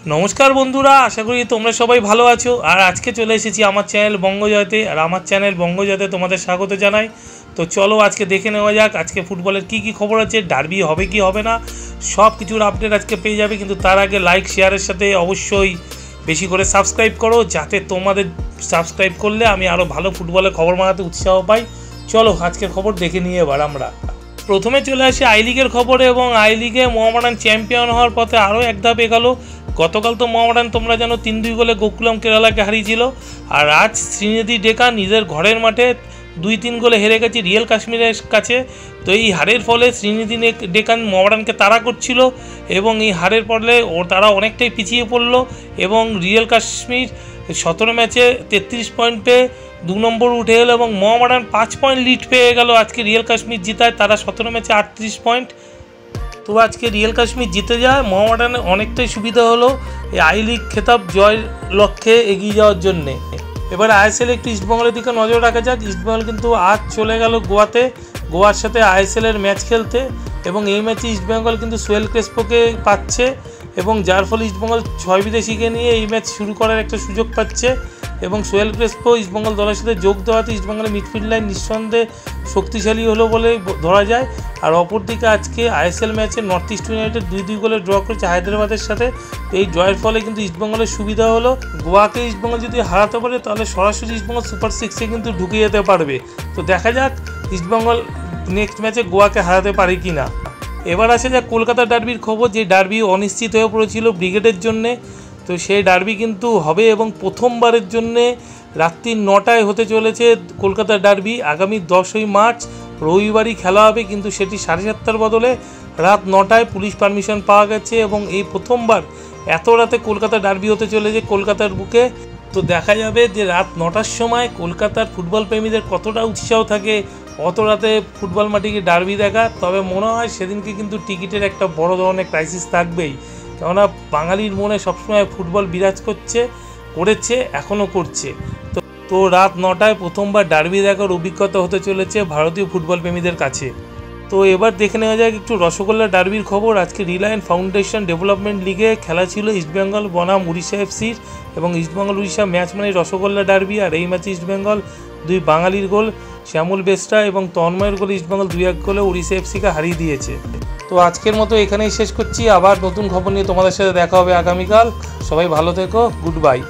नमस्कार बंधुरा आशा करी तुम्हारा सबाई भालो आछो। और आज के चले एसेছি আমার চ্যানেল বঙ্গজয়তে। আর আমার চ্যানেল বঙ্গজয়তে তোমাদের স্বাগত জানাই। তো চলো আজকে দেখে নেওয়া যাক আজকে ফুটবলের কি খবর আছে, ডার্বি হবে কি হবে না, সব কিছুর আপডেট আজকে পেয়ে যাবে। কিন্তু তার আগে লাইক শেয়ারের সাথে অবশ্যই বেশি করে সাবস্ক্রাইব করো, যাতে তোমাদের সাবস্ক্রাইব করলে আমি আরও ভালো ফুটবলের খবর মানাতে উৎসাহ পাই। চলো আজকের খবর দেখে নিয়ে এবার আমরা প্রথমে চলে আসি আই লিগের খবরে। এবং আই লিগে মোহামেডান চ্যাম্পিয়ন হওয়ার পথে আরও এক ধাপ এগালো। গতকাল তো মোহামেডান তোমরা জানো 3-2 গোলে গোকুলাম কেরালাকে হারিয়েছিল। আর আজ শ্রীনিধি ডেকা নিজের ঘরের মাঠে 2-3 গোলে হেরে গেছে রিয়েল কাশ্মীরের কাছে। তো এই হারের ফলে শ্রীনিধি ডেকান মোহামেডানকে তাড়া করছিল এবং এই হারের ফলে তারা অনেকটাই পিছিয়ে পড়ল। এবং রিয়েল কাশ্মীর 17 ম্যাচে 33 পয়েন্ট পেয়ে 2 নম্বর উঠে এলো এবং মোহামেডান 5 পয়েন্ট লিড পেয়ে গেল। আজকে রিয়েল কাশ্মীর জিতায়, তারা 17 ম্যাচে 38 পয়েন্ট। তো আজকে রিয়েল কাশ্মীর জিতে যায়, মোহামেডানের অনেকটাই সুবিধা হলো এই আই লিগ খেতাব জয়ের লক্ষ্যে এগিয়ে যাওয়ার জন্যে। এবার আইএসএল একটু ইস্টবেঙ্গলের দিকে নজর রাখা যাক। ইস্টবেঙ্গল কিন্তু আজ চলে গেল গোয়াতে, গোয়ার সাথে আইএসএলের ম্যাচ খেলতে। এবং এই ম্যাচে ইস্টবেঙ্গল কিন্তু সোহেল ক্রেসপোকে পাচ্ছে এবং যার ফলে ইস্টবেঙ্গল 6 বিদেশিকে নিয়ে এই ম্যাচ শুরু করার একটা সুযোগ পাচ্ছে। এবং সোহেল ক্রেসপো ইস্টবেঙ্গল দলের সাথে যোগ দেওয়াতে ইস্টবেঙ্গলের মিডফিল্ড লাইন নিঃসন্দেহে শক্তিশালী হলো বলে ধরা যায়। আর অপরদিকে আজকে আইএসএল ম্যাচে নর্থ ইস্ট ইউনাইটেড 2-2 গোলে ড্র করেছে হায়দ্রাবাদের সাথে। এই জয়ের ফলে কিন্তু ইস্টবেঙ্গলের সুবিধা হলো। গোয়াকে ইস্টবেঙ্গল যদি হারাতে পারে তাহলে সরাসরি ইস্টবেঙ্গল সুপার 6-এ কিন্তু ঢুকে যেতে পারবে। তো দেখা যাক ইস্টবেঙ্গল নেক্সট ম্যাচে গোয়াকে হারাতে পারে কি না। এবার আসে যাক কলকাতা ডার্বির খবর। যে ডার্বি অনিশ্চিত হয়ে পড়েছিল ব্রিগেডের জন্যে, তো সেই ডার্বি কিন্তু হবে এবং প্রথমবারের জন্যে রাত্রি 9টায় হতে চলেছে কলকাতা ডার্বি। আগামী 10ই মার্চ রবিবারই খেলা হবে, কিন্তু সেটি 7:30টার বদলে রাত 9টায় পুলিশ পারমিশন পাওয়া গেছে। এবং এই প্রথমবার এত রাতে কলকাতা ডার্বি হতে চলেছে কলকাতার বুকে। তো দেখা যাবে যে রাত 9টার সময় কলকাতার ফুটবল প্রেমীদের কতটা উৎসাহ থাকে অত রাতে ফুটবল মাঠে ডার্বি দেখা। তবে মনে হয় সেদিনকে কিন্তু টিকিটের একটা বড় ধরনের ক্রাইসিস থাকবেই, কেননা বাঙালির মনে সবসময় ফুটবল বিরাজ করেছে এখনও করছে। তো রাত 9টায় প্রথমবার ডার্বি দেখার অভিজ্ঞতা হতে চলেছে ভারতীয় ফুটবল প্রেমীদের কাছে। তো এবার দেখে নেওয়া যাক একটু রসগোল্লা ডার্বির খবর। আজকে রিলায়েন্স ফাউন্ডেশন ডেভেলপমেন্ট লিগে খেলা ছিল ইস্টবেঙ্গল বনাম উড়িষ্যা এফসির। এবং ইস্টবেঙ্গল উড়িষ্যা ম্যাচ মানে রসগোল্লা ডার্বি। আর এই ম্যাচে ইস্টবেঙ্গল 2 বাঙালির গোল শ্যামল বেস্টা এবং তন্ময়ের গোলে ইস্টবেঙ্গল 2-1 গোলে উড়িষ্যা এফসিকে হারিয়ে দিয়েছে। তো আজকের মতো এখানেই শেষ করছি, আবার নতুন খবর নিয়ে তোমাদের সাথে দেখা হবে আগামীকাল। সবাই ভালো থেকো, গুড বাই।